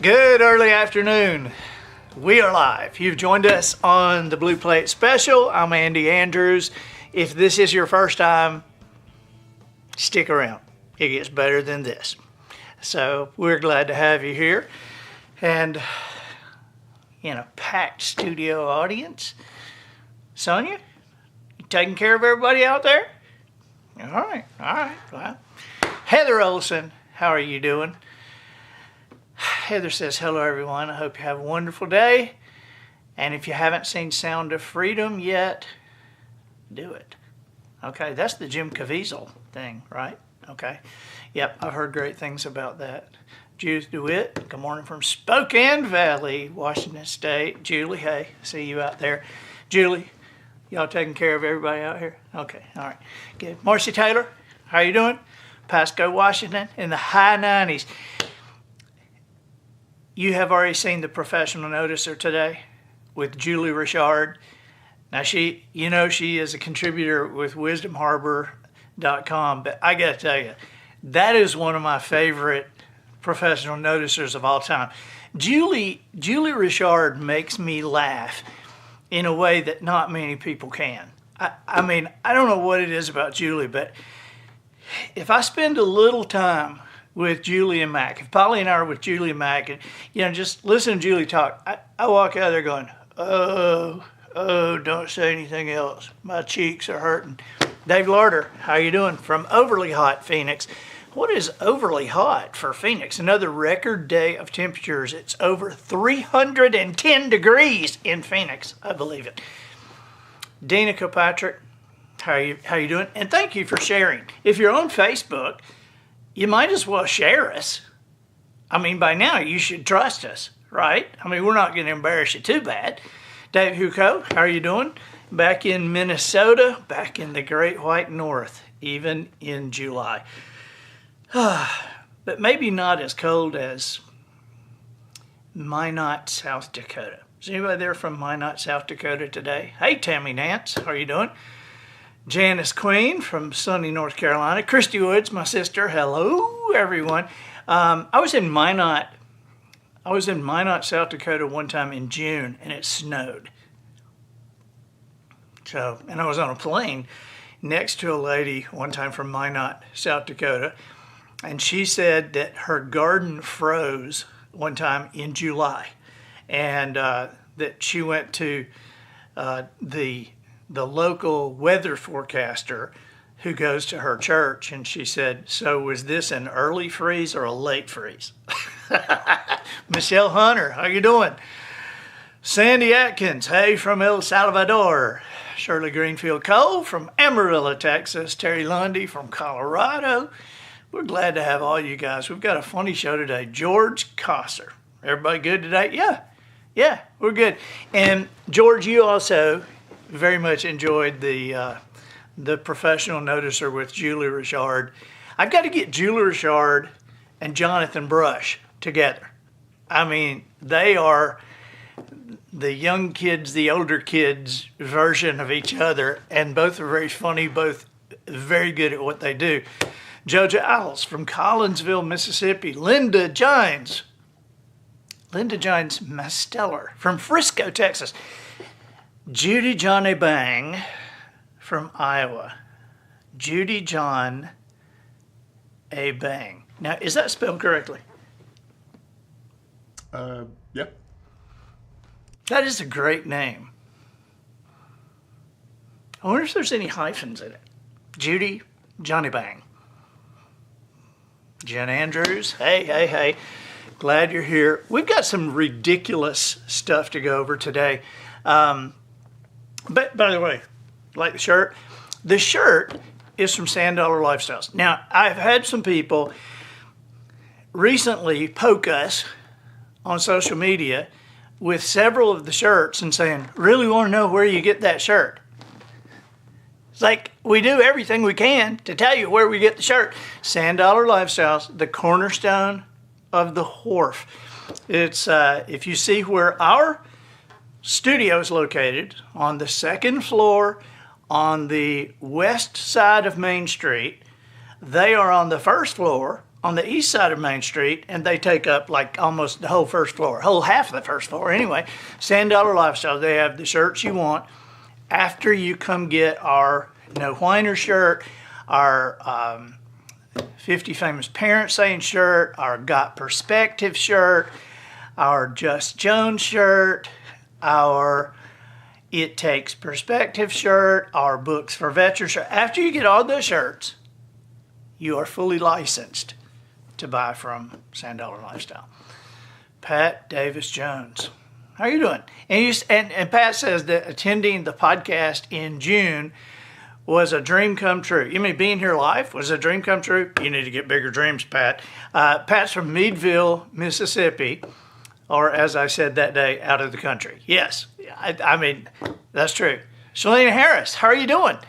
Good early afternoon. We are live. You've joined us on the Blue Plate Special. I'm Andy Andrews. If this is your first time, stick around. It gets better than this. So we're glad to have you here. And in a packed studio audience, Sonia, you taking care of everybody out there? All right. Well, Heather Olson, how are you doing? Heather says, hello everyone, I hope you have a wonderful day. And if you haven't seen Sound of Freedom yet, do it. Okay, that's the Jim Caviezel thing, right? Okay, yep, I've heard great things about that. Judith DeWitt, good morning from Spokane Valley, Washington State. Julie, hey, see you out there. Julie, y'all taking care of everybody out here? Okay, all right, good. Marcy Taylor, how you doing? Pasco, Washington, in the high 90s. You have already seen the Professional Noticer today with Julie Richard. Now she is a contributor with wisdomharbor.com, but I got to tell you, that is one of my favorite professional noticers of all time. Julie Richard makes me laugh in a way that not many people can. I mean, I don't know what it is about Julie, but if I spend a little time with Julie and Mac, if Polly and I are with Julie and Mac, and just listen to Julie talk, I walk out there going, oh, don't say anything else. My cheeks are hurting. Dave Larder, how you doing? From overly hot Phoenix. What is overly hot for Phoenix? Another record day of temperatures. It's over 310 degrees in Phoenix. I believe it. Dina Kilpatrick, how you doing? And thank you for sharing. If you're on Facebook, you might as well share us. I mean, by now you should trust us, right? I mean, we're not going to embarrass you too bad. Dave Huco, how are you doing? Back in Minnesota, back in the Great White North, even in July. But maybe not as cold as Minot, South Dakota. Is anybody there from Minot, South Dakota today? Hey, Tammy Nance, how are you doing? Janice Queen from sunny North Carolina. Christy Woods, my sister. Hello, everyone. I was in Minot, South Dakota one time in June, and it snowed. And I was on a plane next to a lady one time from Minot, South Dakota, and she said that her garden froze one time in July, and that she went to the local weather forecaster who goes to her church, and she said, so was this an early freeze or a late freeze? Michelle Hunter, how you doing? Sandy Atkins, hey, from El Salvador. Shirley Greenfield Cole from Amarillo, Texas. Terry Lundy from Colorado. We're glad to have all you guys. We've got a funny show today. George Kosser. Everybody good today? Yeah, we're good. And George, you also very much enjoyed the Professional Noticer with Julie Richard. I've got to get Julie Richard and Jonathan Brush together. I mean, they are the young kids, the older kids version of each other, and both are very funny, both very good at what they do. Joja Owls from Collinsville, Mississippi. Linda Gines Masteller from Frisco, Texas. Judy Johnny Bang from Iowa. Judy John A. Bang. Now, is that spelled correctly? Yeah. That is a great name. I wonder if there's any hyphens in it. Judy Johnny Bang. Jen Andrews, hey. Glad you're here. We've got some ridiculous stuff to go over today. But by the way, like the shirt is from Sand Dollar Lifestyles. Now, I've had some people recently poke us on social media with several of the shirts and saying, really want to know where you get that shirt. It's like we do everything we can to tell you where we get the shirt. Sand Dollar Lifestyles, the cornerstone of the wharf. It's if you see where our studio is located, on the second floor on the west side of Main Street. They are on the first floor on the east side of Main Street, and they take up like almost the whole first floor, whole half of the first floor anyway. Sand Dollar Lifestyle, they have the shirts you want. After you come get our No Whiner shirt, our 50 Famous Parents Saying shirt, our Got Perspective shirt, our Just Jones shirt, our It Takes Perspective shirt, our Books for Veterans shirt. After you get all those shirts, you are fully licensed to buy from Sand Dollar Lifestyle. Pat Davis Jones, how are you doing? And Pat says that attending the podcast in June was a dream come true. You mean being here live was a dream come true? You need to get bigger dreams, Pat. Pat's from Meadville, Mississippi, or as I said that day, out of the country. Yes, I mean, that's true. Shalina Harris, how are you doing?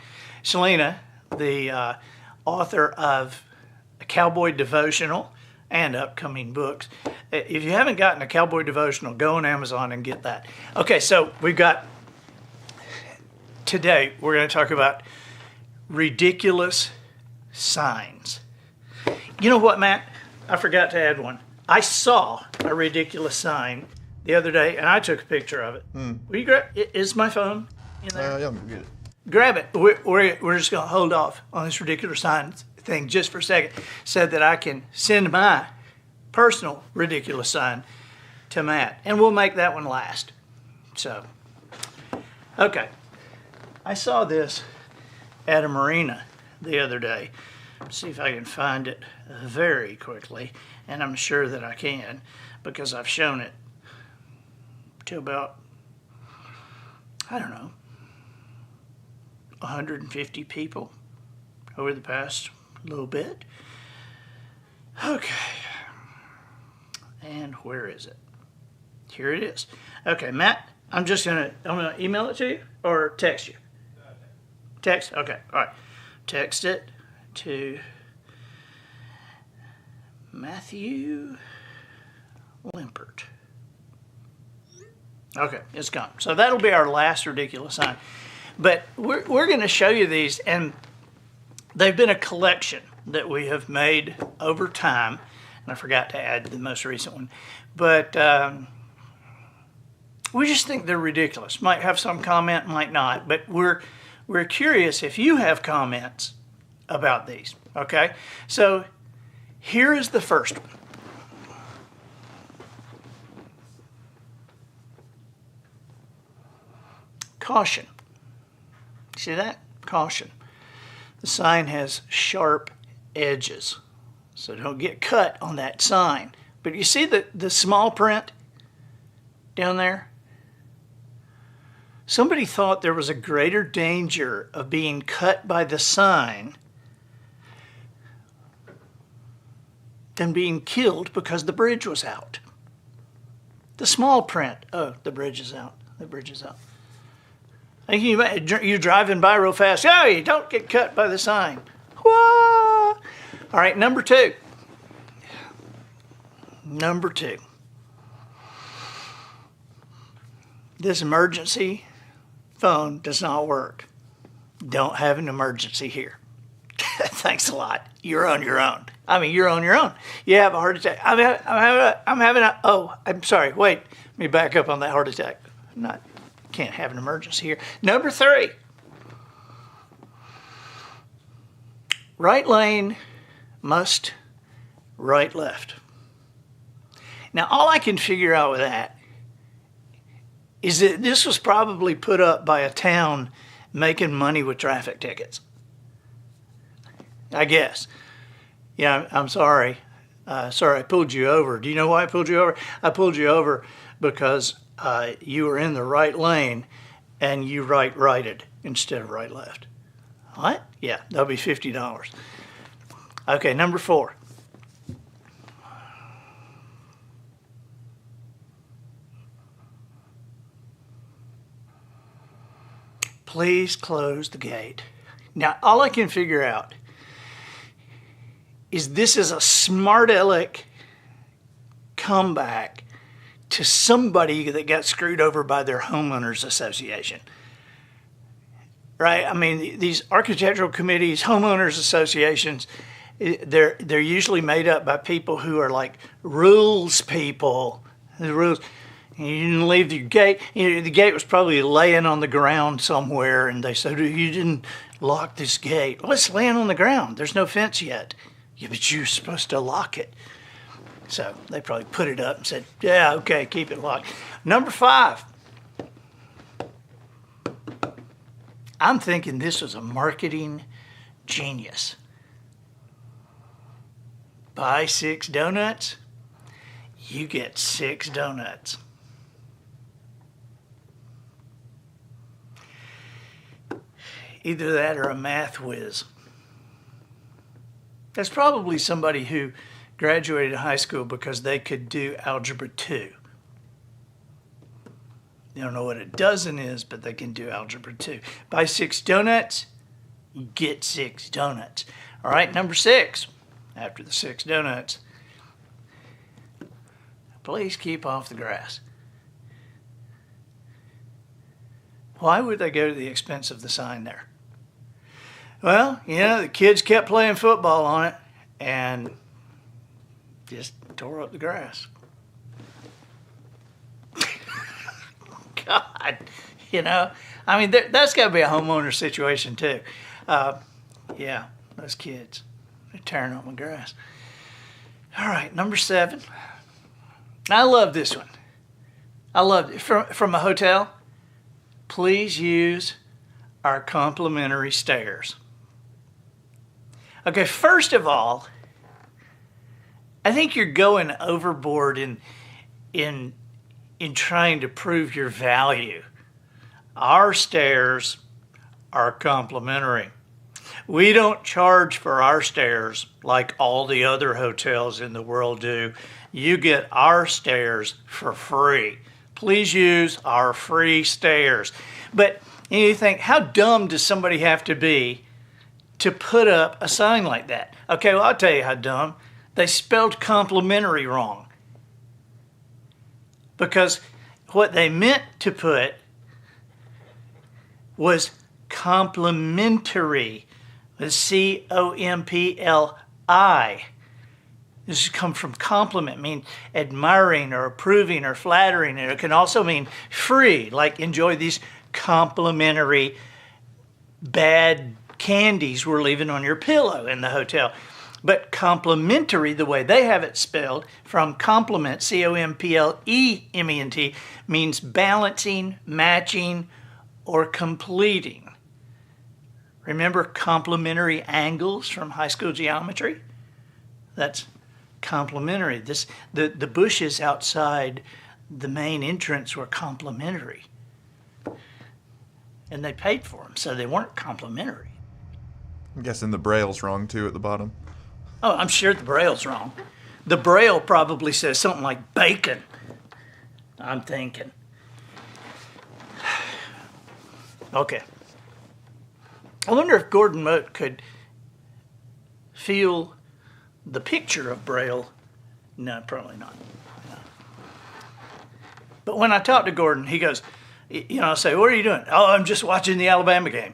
Shalina, the author of A Cowboy Devotional and upcoming books. If you haven't gotten A Cowboy Devotional, go on Amazon and get that. Okay, so today we're going to talk about ridiculous signs. You know what, Matt? I forgot to add one. I saw a ridiculous sign the other day, and I took a picture of it. Will you grab? Is my phone in there? Yeah, I'm gonna get it. Grab it. We're just going to hold off on this ridiculous sign thing just for a second, so that I can send my personal ridiculous sign to Matt, and we'll make that one last. So, okay. I saw this at a marina the other day. Let's see if I can find it very quickly, and I'm sure that I can because I've shown it to about, I don't know, 150 people over the past little bit. Okay. And where is it? Here it is. Okay, Matt, I'm gonna email it to you or text you. Text? Okay, all right. Text it to Matthew Limpert. Okay, it's gone. So that'll be our last ridiculous sign. But we're going to show you these, and they've been a collection that we have made over time. And I forgot to add the most recent one. But we just think they're ridiculous. Might have some comment, might not. But we're curious if you have comments about these. Okay? So here is the first one. Caution. See that? Caution. The sign has sharp edges, so don't get cut on that sign. But you see the small print down there? Somebody thought there was a greater danger of being cut by the sign than being killed because the bridge was out. The small print, oh, the bridge is out. The bridge is out. You're driving by real fast. Hey, don't get cut by the sign. Whoa! All right, number two. Number two. This emergency phone does not work. Don't have an emergency here. Thanks a lot. You're on your own. I mean, you're on your own. You have a heart attack. I'm sorry. Wait, let me back up on that heart attack. Can't have an emergency here. Number three. Right lane must right left. Now, all I can figure out with that is that this was probably put up by a town making money with traffic tickets. I guess. Yeah, I'm sorry. Sorry, I pulled you over. Do you know why I pulled you over? I pulled you over because you were in the right lane and you right-righted instead of right-left. What? Yeah, that'll be $50. Okay, number four. Please close the gate. Now, all I can figure out is this is a smart aleck comeback to somebody that got screwed over by their homeowners association. Right? I mean, these architectural committees, homeowners associations, they're usually made up by people who are like rules people. The rules. You didn't leave the gate. The gate was probably laying on the ground somewhere, and they said, you didn't lock this gate. Well, it's laying on the ground. There's no fence yet. Yeah, but you're supposed to lock it. So they probably put it up and said, yeah, okay, keep it locked. Number 5. I'm thinking this was a marketing genius. Buy 6 donuts, you get 6 donuts. Either that or a math whiz. That's probably somebody who graduated high school because they could do Algebra 2. They don't know what a dozen is, but they can do Algebra 2. Buy 6 donuts, you get 6 donuts. All right, number 6. After the 6 donuts, please keep off the grass. Why would they go to the expense of the sign there? Well, the kids kept playing football on it and just tore up the grass. God, I mean, that's got to be a homeowner situation too. Yeah, those kids, they're tearing up my grass. All right, number 7. I love this one. I love it. From a hotel, please use our complimentary stairs. Okay, first of all, I think you're going overboard in trying to prove your value. Our stairs are complimentary. We don't charge for our stairs like all the other hotels in the world do. You get our stairs for free. Please use our free stairs. But you think, how dumb does somebody have to be to put up a sign like that? Okay, well, I'll tell you how dumb. They spelled complimentary wrong. Because what they meant to put was complimentary, with C-O-M-P-L-I. This comes from compliment, mean admiring or approving or flattering. And it can also mean free, like enjoy these complimentary bad candies we're leaving on your pillow in the hotel. But complimentary, the way they have it spelled, from compliment, C-O-M-P-L-E-M-E-N-T, means balancing, matching, or completing. Remember complementary angles from high school geometry? That's complementary. The bushes outside the main entrance were complementary. And they paid for them, so they weren't complimentary. I'm guessing the Braille's wrong too at the bottom. Oh, I'm sure the Braille's wrong. The Braille probably says something like bacon, I'm thinking. Okay. I wonder if Gordon Mote could feel the picture of Braille. No, probably not. No. But when I talk to Gordon, he goes, I say, what are you doing? Oh, I'm just watching the Alabama game.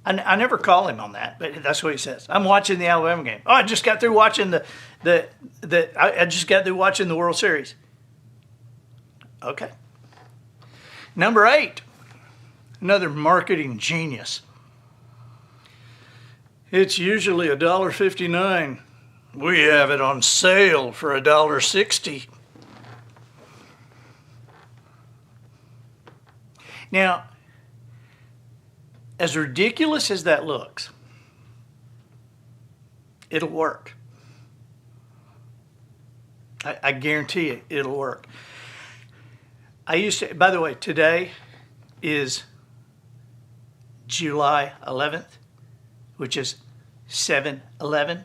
I never call him on that, but that's what he says. I'm watching the Alabama game. Oh, I just got through watching I just got through watching the World Series. Okay. Number 8, another marketing genius. It's usually $1.59. We have it on sale for $1.60. Now, as ridiculous as that looks, it'll work. I guarantee you, it'll work. By the way, today is July 11th, which is 7-Eleven.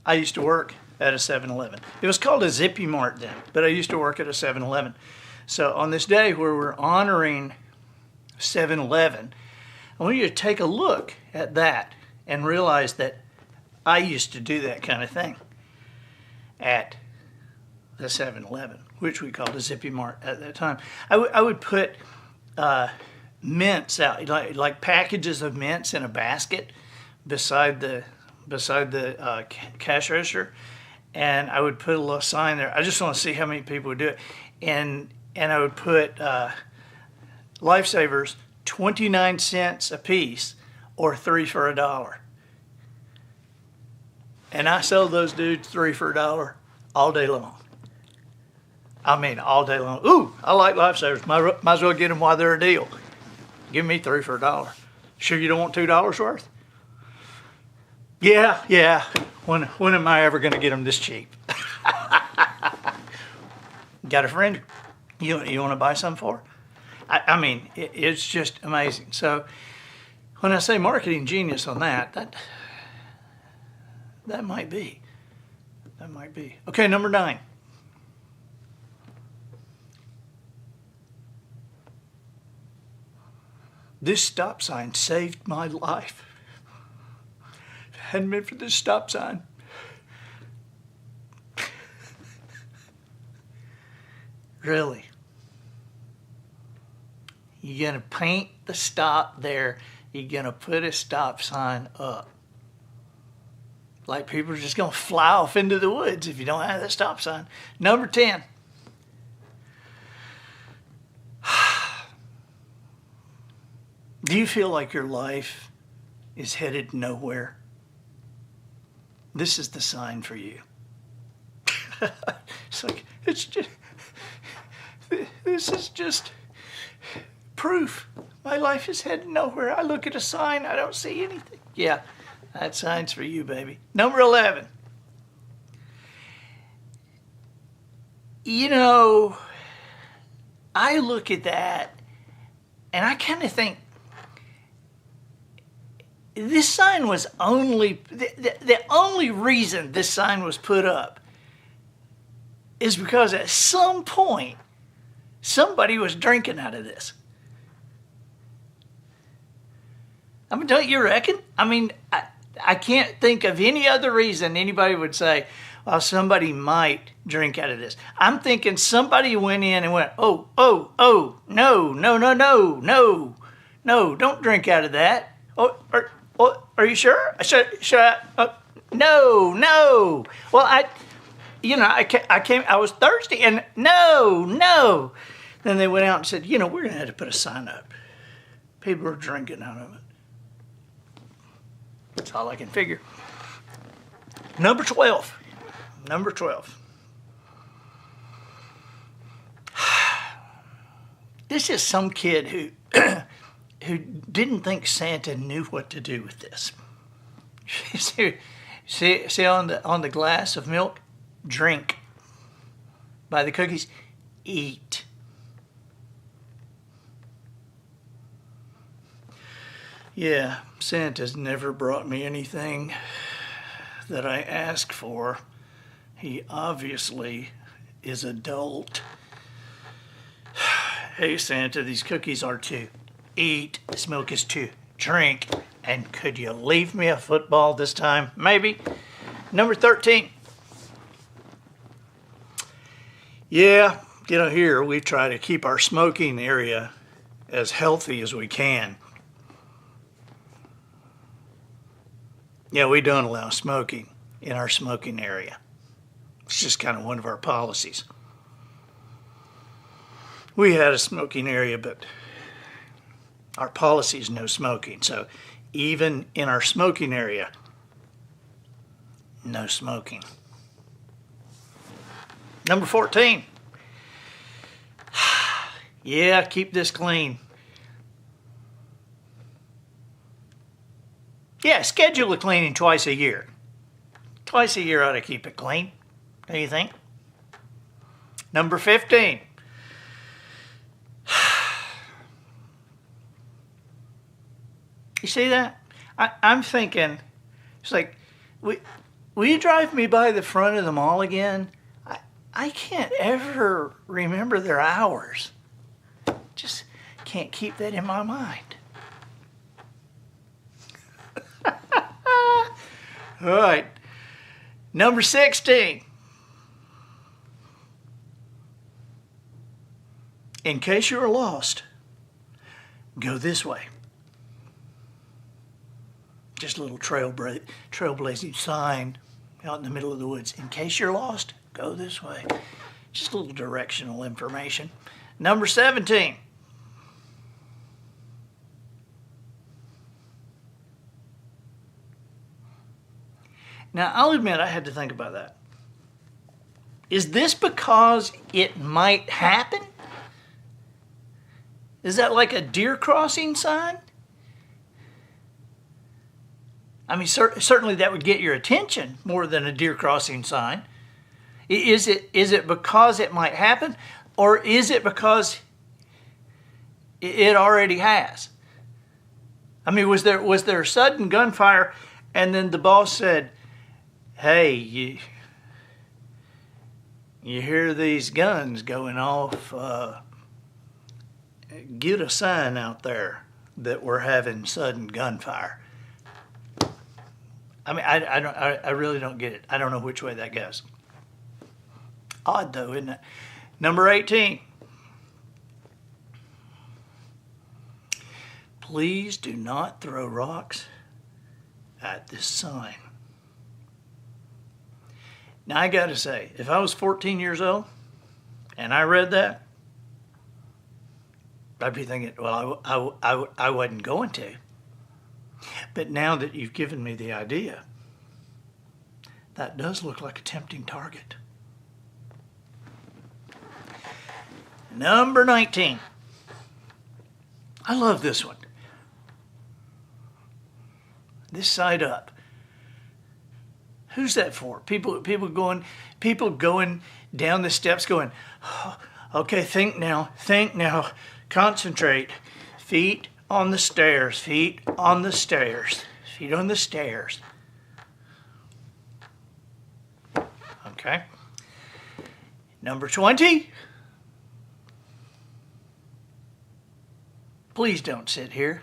I used to work at a 7-Eleven. It was called a Zippy Mart then, but I used to work at a 7-Eleven. So on this day where we're honoring 7-Eleven, I want you to take a look at that and realize that I used to do that kind of thing at the 7-Eleven, which we called a Zippy Mart at that time. I would put mints out, like packages of mints in a basket beside the cash register, and I would put a little sign there. I just want to see how many people would do it, and I would put Lifesavers 29 cents a piece or 3 for $1. And I sold those dudes 3 for $1 all day long. I mean, all day long. Ooh, I like Lifesavers. Might as well get them while they're a deal. Give me 3 for $1. Sure you don't want $2 worth? Yeah. When am I ever going to get them this cheap? Got a friend you want to buy some for? I mean, it's just amazing. So when I say marketing genius on that might be. That might be. Okay, number 9. This stop sign saved my life. If it hadn't been for this stop sign. Really? You're going to paint the stop there. You're going to put a stop sign up. Like people are just going to fly off into the woods if you don't have that stop sign. Number 10. Do you feel like your life is headed nowhere? This is the sign for you. This is just proof. My life is headed nowhere. I look at a sign, I don't see anything. Yeah, that sign's for you, baby. Number 11. You know, I look at that and I kind of think, this sign was only, the only reason this sign was put up is because at some point, somebody was drinking out of this. I mean, don't you reckon? I mean, I can't think of any other reason anybody would say, well, somebody might drink out of this. I'm thinking somebody went in and went, no, don't drink out of that. Are you sure? Should I? No. Well, I was thirsty and no. Then they went out and said, we're going to have to put a sign up. People are drinking out of it. That's all I can figure. Number 12. This is some kid who didn't think Santa knew what to do with this. see on the glass of milk, drink. By the cookies, eat. Yeah, Santa's never brought me anything that I asked for. He obviously is adult. Hey Santa, these cookies are too. Eat. This milk is too. Drink. And could you leave me a football this time? Maybe. Number 13. Yeah, here we try to keep our smoking area as healthy as we can. Yeah, we don't allow smoking in our smoking area. It's just kind of one of our policies. We had a smoking area, but our policy is no smoking. So even in our smoking area, no smoking. Number 14. Yeah, keep this clean. Yeah, schedule a cleaning twice a year. Twice a year ought to keep it clean. What do you think? Number 15. You see that? I'm thinking, it's like, will you drive me by the front of the mall again? I can't ever remember their hours. Just can't keep that in my mind. All right. Number 16. In case you're lost, go this way. just a little trailblazing sign out in the middle of the woods. In case you're lost, go this way. Just a little directional information. Number 17. Now, I'll admit I had to think about that. Is this because it might happen? Is that like a deer crossing sign? I mean, certainly that would get your attention more than a deer crossing sign. Is it because it might happen, or is it because it already has? I mean, was there sudden gunfire, and then the boss said, "Hey, you hear these guns going off? Get a sign out there that we're having sudden gunfire." I mean, I really don't get it. I don't know which way that goes. Odd though, isn't it? Number 18. Please do not throw rocks at this sign. Now I gotta say, if I was 14 years old and I read that, I'd be thinking, well, I wasn't going to. But now that you've given me the idea, that does look like a tempting target. Number 19. I love this one. This side up. Who's that for? People going down the steps going, "Oh, okay, think now, concentrate. Feet on the stairs, feet on the stairs, feet on the stairs." Okay. Number 20. Please don't sit here.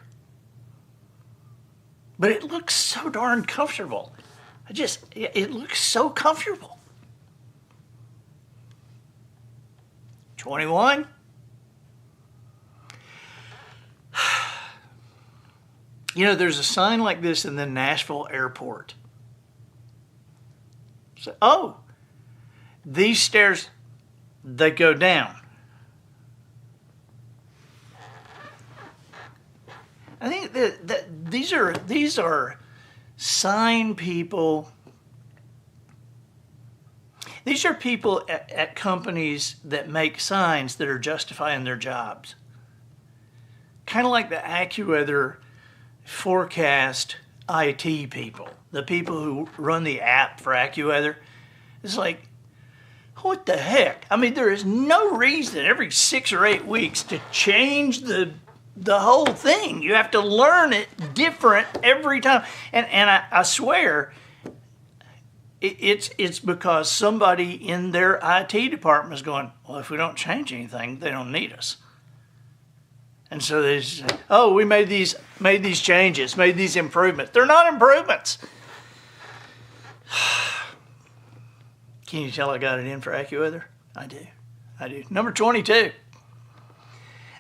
But it looks so darn comfortable. It looks so comfortable. 21. You know, there's a sign like this in the Nashville airport. So, oh, these stairs, they go down. I think that these are sign people. These are people at companies that make signs that are justifying their jobs. Kind of like the AccuWeather forecast IT people, the people who run the app for AccuWeather. It's like, what the heck? I mean, there is no reason every 6 or 8 weeks to change the whole thing. You have to learn it different every time. And I swear, it's because somebody in their IT department is going, well, if we don't change anything, they don't need us. And so they say, oh, we made these changes, made these improvements. They're not improvements. Can you tell I got it in for AccuWeather? I do. Number 22.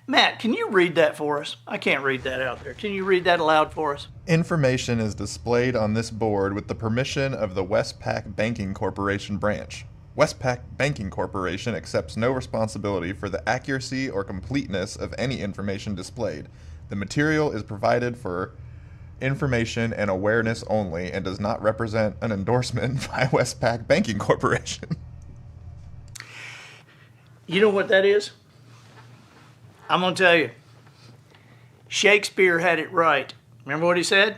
Matt, can you read that for us? I can't read that out there. Can you read that aloud for us? Information is displayed on this board with the permission of the Westpac Banking Corporation branch. Westpac Banking Corporation accepts no responsibility for the accuracy or completeness of any information displayed. The material is provided for information and awareness only and does not represent an endorsement by Westpac Banking Corporation. You know what that is? I'm going to tell you. Shakespeare had it right. Remember what he said?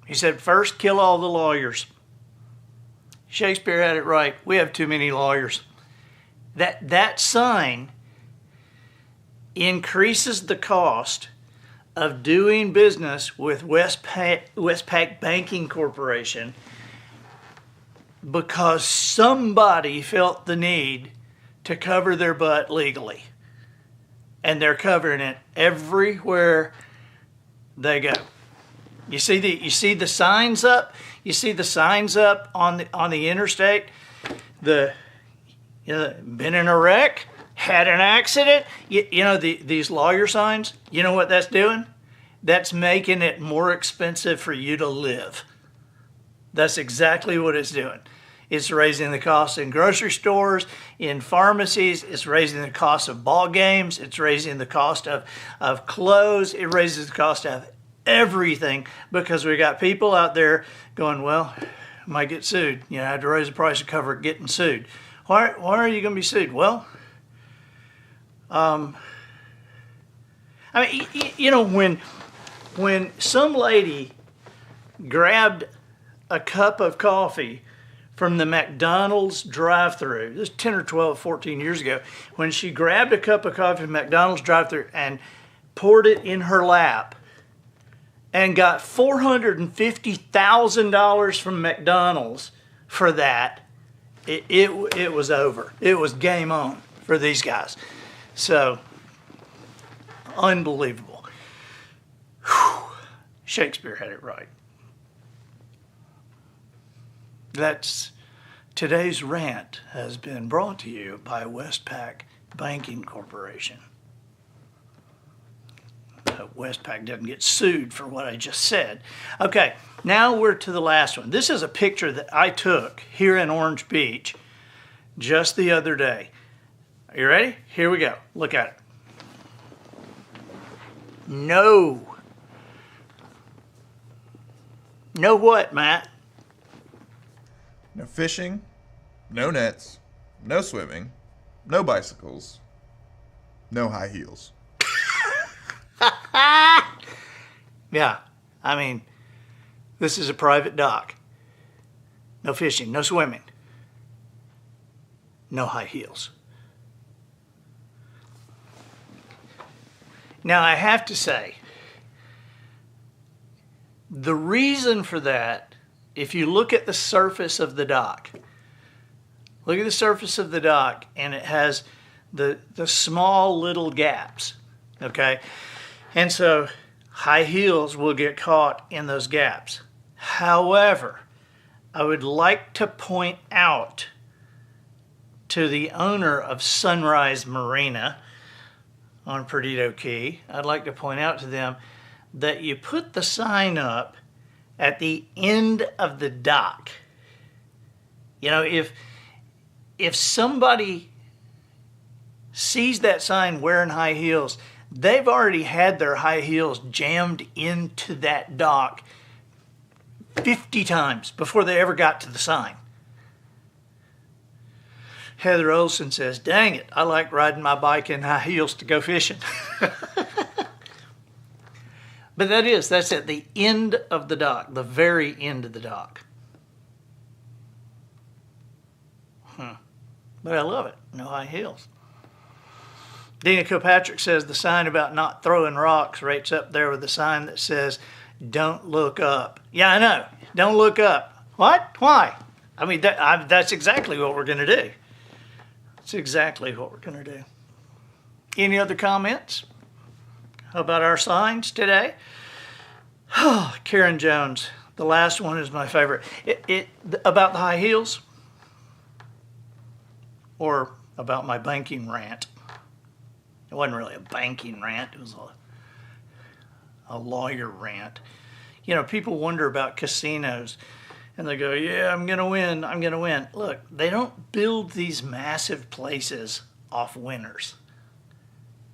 He said, first kill all the lawyers. Shakespeare had it right. We have too many lawyers. That sign increases the cost of doing business with Westpac Banking Corporation because somebody felt the need to cover their butt legally. And they're covering it everywhere they go. You see the signs up? You see the signs up on the interstate? Been in a wreck, had an accident. These lawyer signs. You know what that's doing? that's making it more expensive for you to live. That's exactly what it's doing. It's raising the cost in grocery stores, in pharmacies. It's raising the cost of ball games. It's raising the cost of clothes. It raises the cost of everything because we got people out there going, well, I might get sued. You know, I had to raise the price to cover getting sued. Why are you going to be sued? Well, I mean, you know, when some lady grabbed a cup of coffee from the McDonald's drive-thru, this 10 or 12, 14 years ago, when she grabbed a cup of coffee from McDonald's drive-thru and poured it in her lap and got $450,000 from McDonald's for that, it was over. It was game on for these guys. So, unbelievable. Whew. Shakespeare had it right. That's today's rant has been brought to you by Westpac Banking Corporation. Westpac doesn't get sued for what I just said. Okay, now we're to the last one. This is a picture that I took here in Orange Beach just the other day. Are you ready? Here we go. Look at it. No what, Matt? No fishing, no nets, no swimming, no bicycles, no high heels. Yeah, I mean, this is a private dock. No fishing, no swimming, no high heels. Now, I have to say, the reason for that, if you look at the surface of the dock, look at the surface of the dock, and it has the small little gaps, okay? And so high heels will get caught in those gaps. However, I would like to point out to the owner of Sunrise Marina on Perdido Key, I'd like to point out to them that you put the sign up at the end of the dock. You know, if somebody sees that sign wearing high heels, they've already had their high heels jammed into that dock 50 times before they ever got to the sign. Heather Olson says, dang it, I like riding my bike in high heels to go fishing. But that's at the end of the dock, the very end of the dock. But I love it, no high heels. Dina Kilpatrick says the sign about not throwing rocks rates up there with the sign that says, don't look up. Yeah, I know, don't look up. What? Why? I mean, that's exactly what we're going to do. That's exactly what we're going to do. Any other comments about our signs today? Karen Jones, the last one is my favorite. About the high heels, or about my banking rant. It wasn't really a banking rant, it was a lawyer rant. You know, people wonder about casinos, and they go, yeah, I'm going to win, I'm going to win. Look, they don't build these massive places off winners.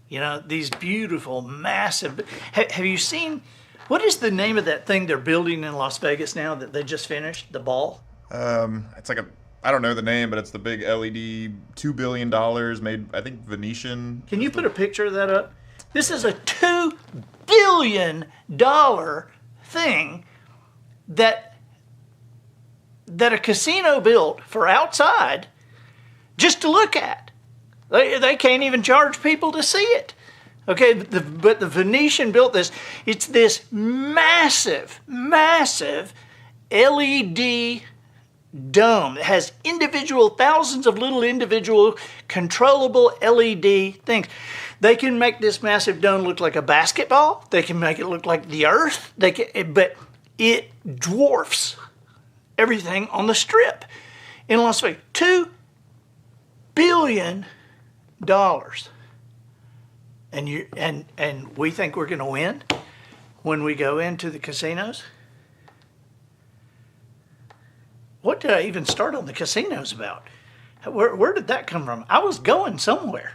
You know, these beautiful, massive... Have you seen... What is the name of that thing they're building in Las Vegas now that they just finished? The Ball? It's like I don't know the name, but it's the big LED, $2 billion made, I think, Venetian. Can you put a picture of that up? This is a $2 billion thing that a casino built for outside just to look at. They can't even charge people to see it. Okay, but the Venetian built this. It's this massive, massive LED dome that has thousands of little individual controllable LED things. They can make this massive dome look like a basketball. They can make it look like the earth. But it dwarfs everything on the Strip in Las Vegas. $2 billion. And we think we're going to win? when we go into the casinos? What did I even start on the casinos about? Where did that come from? I was going somewhere.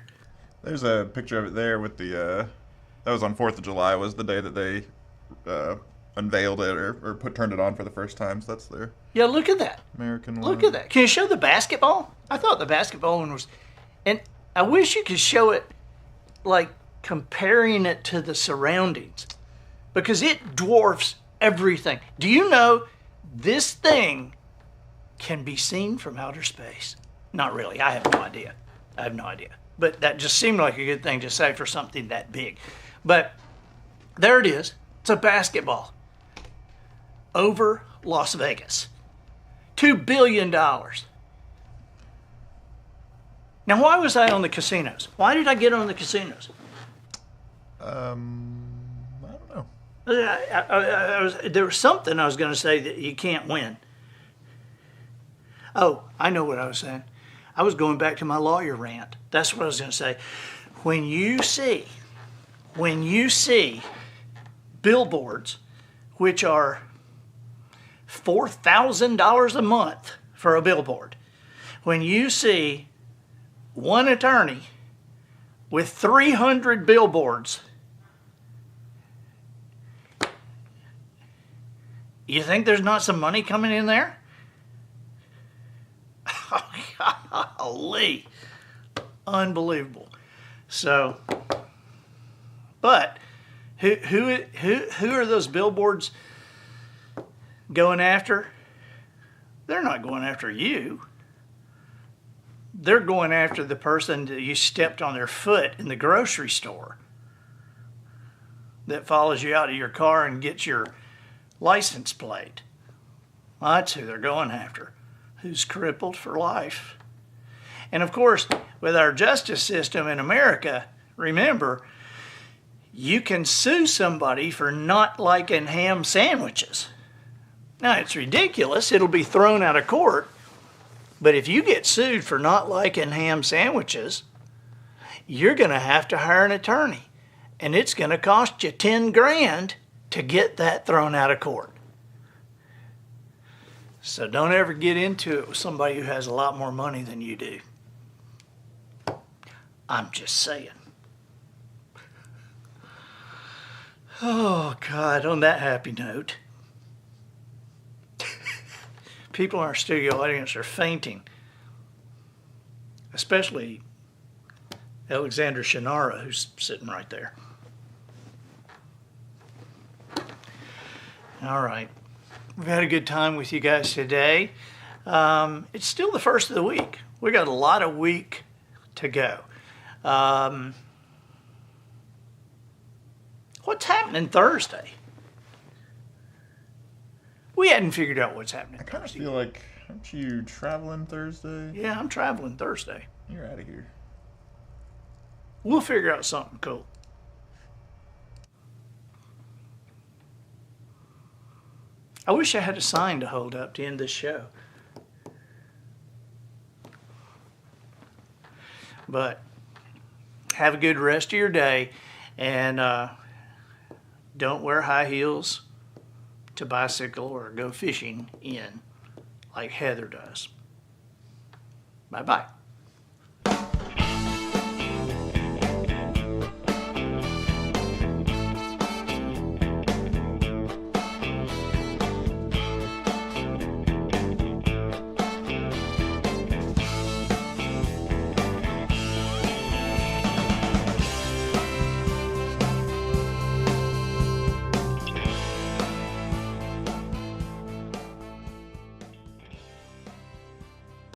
There's a picture of it there with the, that was on 4th of July, was the day that they unveiled it or turned it on for the first time. So that's their Yeah, look at that. American one. Look at that. Can you show the basketball? I thought the basketball one was, and I wish you could show it like comparing it to the surroundings because it dwarfs everything. Do you know this thing can be seen from outer space? Not really. I have no idea. But that just seemed like a good thing to say for something that big. But there it is. It's a basketball over Las Vegas. $2 billion. Now, why was I on the casinos? Why did I get on the casinos? I don't know. There was something I was going to say that you can't win. Oh, I know what I was saying. I was going back to my lawyer rant. That's what I was going to say. When you see billboards, which are $4,000 a month for a billboard, when you see one attorney with 300 billboards, you think there's not some money coming in there? Golly, unbelievable. So, but who are those billboards going after? They're not going after you. They're going after the person that you stepped on their foot in the grocery store that follows you out of your car and gets your license plate. Well, that's who they're going after, who's crippled for life. And of course, with our justice system in America, remember, you can sue somebody for not liking ham sandwiches. Now, it's ridiculous. It'll be thrown out of court. But if you get sued for not liking ham sandwiches, you're going to have to hire an attorney. And it's going to cost you 10 grand to get that thrown out of court. So don't ever get into it with somebody who has a lot more money than you do. I'm just saying. Oh, God, on that happy note. People in our studio audience are fainting. Especially Alexander Shannara, who's sitting right there. All right. We've had a good time with you guys today. It's still the first of the week. We got a lot of week to go. What's happening Thursday? We hadn't figured out what's happening I kind of Thursday. feel like, aren't you traveling Thursday? Yeah, I'm traveling Thursday. You're out of here. We'll figure out something cool. I wish I had a sign to hold up to end this show. But have a good rest of your day, and don't wear high heels to bicycle or go fishing in like Heather does. Bye-bye.